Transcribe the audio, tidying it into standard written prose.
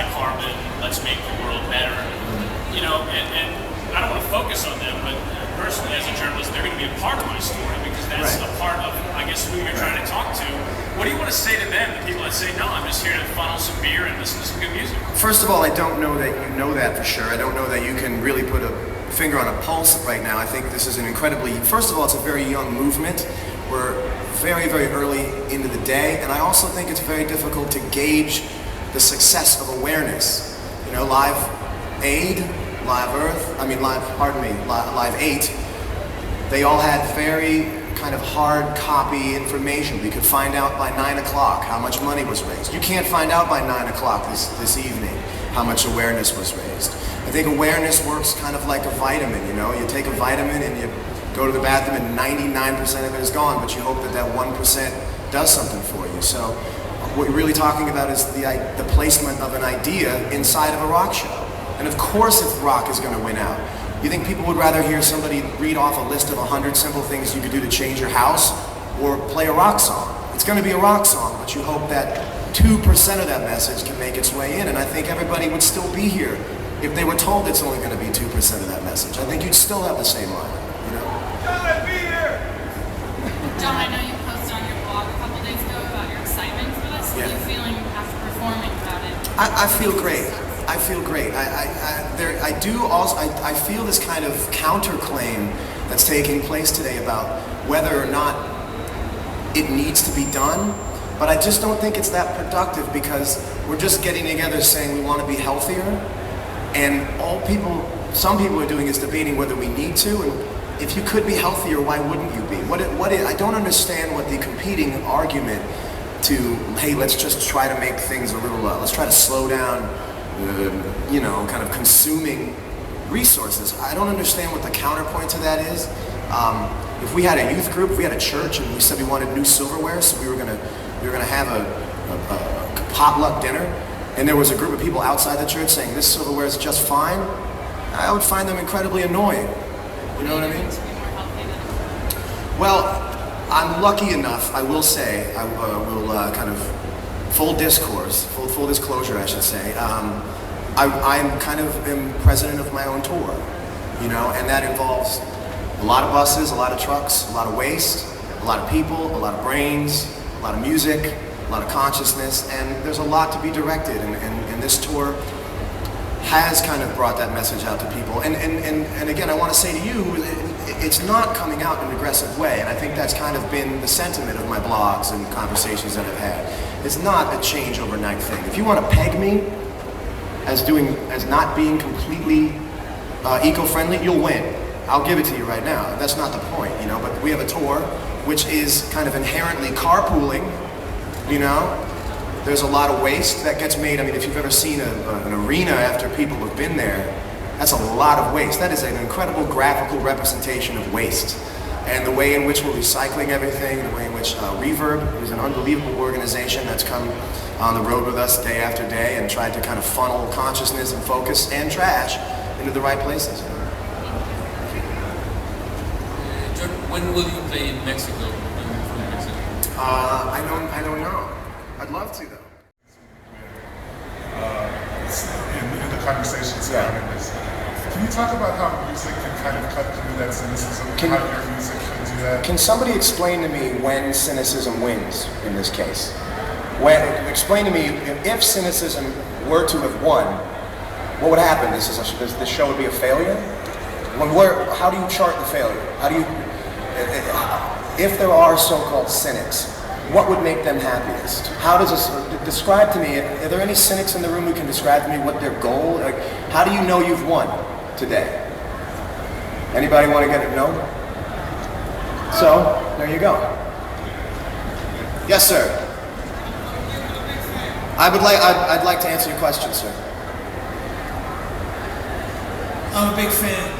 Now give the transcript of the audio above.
anti-carbon, let's make the world better. You know, and I don't want to focus on them, but personally as a journalist, they're going to be a part of my story because that's a part of, I guess, who you're trying to talk to. What do you want to say to them, the people that say, no, I'm just here to funnel some beer and listen to some good music? First of all, I don't know that you know that for sure. I don't know that you can really put a finger on a pulse right now. I think this is an incredibly, first of all, it's a very young movement. We're very, very early into the day, and I also think it's very difficult to gauge the success of awareness. You know, Live Aid, Live 8, they all had very kind of hard copy information. We could find out by 9 o'clock how much money was raised. You can't find out by 9 o'clock this evening how much awareness was raised. I think awareness works kind of like a vitamin, you know? You take a vitamin and you go to the bathroom and 99% of it is gone, but you hope that 1% does something for you. So what you're really talking about is the placement of an idea inside of a rock show. And of course if rock is going to win out. You think people would rather hear somebody read off a list of 100 simple things you could do to change your house or play a rock song? It's going to be a rock song, but you hope that 2% of that message can make its way in. And I think everybody would still be here if they were told it's only going to be 2% of that message. I think you'd still have the same line, you know? John, be here! John, I know you posted on your blog a couple days ago about your excitement for this. What are you feeling after performing about it? I feel great. I feel great. I feel this kind of counterclaim that's taking place today about whether or not it needs to be done, but I just don't think it's that productive because we're just getting together saying we want to be healthier, and some people are doing is debating whether we need to, and if you could be healthier, why wouldn't you be? I don't understand what the competing argument to, hey, let's just try to make things a little, let's try to slow down kind of consuming resources. I don't understand what the counterpoint to that is. If we had a youth group, if we had a church, and we said we wanted new silverware, so we were gonna have a potluck dinner, and there was a group of people outside the church saying this silverware is just fine, I would find them incredibly annoying. You know what I mean? Well, I'm lucky enough, I will say, I will kind of full disclosure, I should say. I'm kind of am president of my own tour, you know, and that involves a lot of buses, a lot of trucks, a lot of waste, a lot of people, a lot of brains, a lot of music, a lot of consciousness, and there's a lot to be directed, and this tour has kind of brought that message out to people. And again, I want to say to you, it's not coming out in an aggressive way, and I think that's kind of been the sentiment of my blogs and conversations that I've had. It's not a change overnight thing. If you want to peg me as not being completely eco-friendly, you'll win. I'll give it to you right now. That's not the point, you know, but we have a tour which is kind of inherently carpooling, you know. There's a lot of waste that gets made. I mean, if you've ever seen an arena after people have been there, that's a lot of waste. That is an incredible graphical representation of waste. And the way in which we're recycling everything, the way in which Reverb is an unbelievable organization that's come on the road with us day after day and tried to kind of funnel consciousness and focus and trash into the right places. John, when will you play in Mexico? I don't know. I'd love to, though. In the conversation surrounding this. Can you talk about how music can kind of cut through that cynicism? How your music can do that? Can somebody explain to me when cynicism wins in this case? Explain to me, if cynicism were to have won, what would happen? This show would be a failure? How do you chart the failure? How do you, if there are so-called cynics, what would make them happiest? How does this, describe to me, are there any cynics in the room who can describe to me what their goal, like, how do you know you've won today? Anybody want to get it? No? So, there you go. Yes, sir. I'd like to answer your question, sir. I'm a big fan.